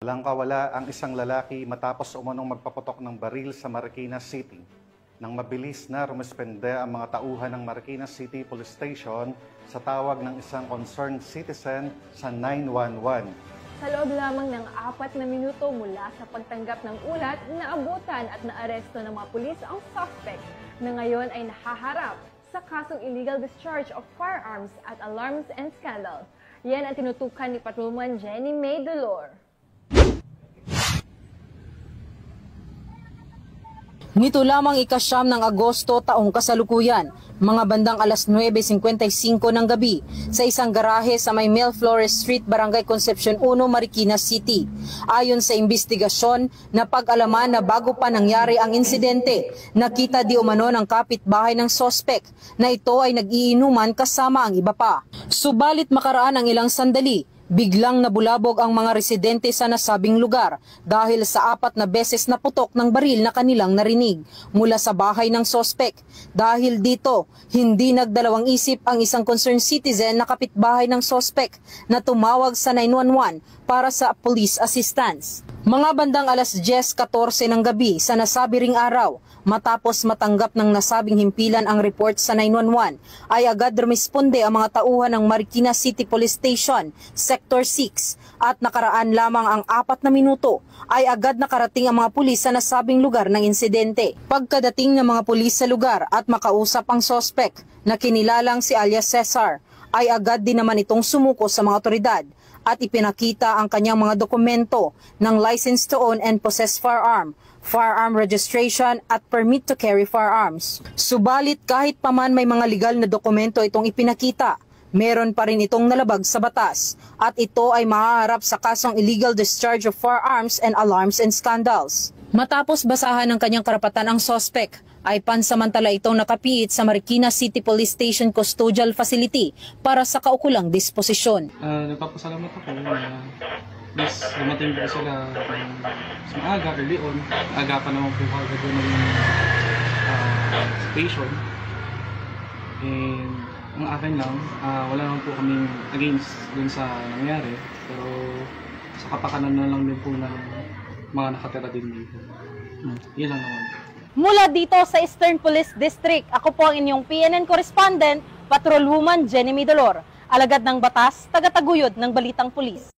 Walang kawala ang isang lalaki matapos umunong magpaputok ng baril sa Marikina City. Nang mabilis na rumispende ang mga tauhan ng Marikina City Police Station sa tawag ng isang concerned citizen sa 911. Sa loob lamang ng 4 na minuto mula sa pagtanggap ng ulat, naabutan at naaresto ng mga pulis ang suspect na ngayon ay nahaharap sa kasong illegal discharge of firearms at alarms and scandal. Yan ang tinutukan ni Patrolman Jenny May Dolor. Nito lamang ika-9 ng Agosto taong kasalukuyan, mga bandang alas 9:55 ng gabi, sa isang garahe sa may Mel Flores Street, Barangay Concepcion 1, Marikina City. Ayon sa investigasyon, napag-alaman na bago pa nangyari ang insidente, nakita di umano ng kapitbahay ng sospek na ito ay nag-iinuman kasama ang iba pa. Subalit makaraan ang ilang sandali, biglang nabulabog ang mga residente sa nasabing lugar dahil sa 4 na beses na putok ng baril na kanilang narinig mula sa bahay ng sospek. Dahil dito, hindi nagdalawang isip ang isang concerned citizen na kapitbahay ng sospek na tumawag sa 911 para sa police assistance. Mga bandang alas 10:14 ng gabi sa nasabi ring araw, matapos matanggap ng nasabing himpilan ang report sa 911, ay agad rumisponde ang mga tauhan ng Marikina City Police Station, Sector 6, at nakaraan lamang ang 4 na minuto ay agad nakarating ang mga pulis sa nasabing lugar ng insidente. Pagkadating ng mga pulis sa lugar at makausap ang sospek na kinilalang si alias Cesar, ay agad din naman itong sumuko sa mga otoridad at ipinakita ang kanyang mga dokumento ng license to own and possess firearm, firearm registration at permit to carry firearms. Subalit kahit paman may mga legal na dokumento itong ipinakita, meron pa rin itong nalabag sa batas at ito ay mahaharap sa kasong illegal discharge of firearms and alarms and scandals. Matapos basahan ng kanyang karapatan ang sospek, ay pansamantala itong nakapiit sa Marikina City Police Station Custodial Facility para sa kaukulang disposisyon. Nagpapasalamat ako na mas dumating po sila sa maaga, early on. Aga pa naman po kagad ng station. And ang akin lang, wala naman po kaming against dun sa nangyari. Pero sa kapakanan na lang din po ng mga nakatira din dito. Yan lang naman. Mula dito sa Eastern Police District, ako po ang inyong PNN correspondent, Patrolwoman Jenny May Dolor, alagad ng batas, tagataguyod ng Balitang Pulis.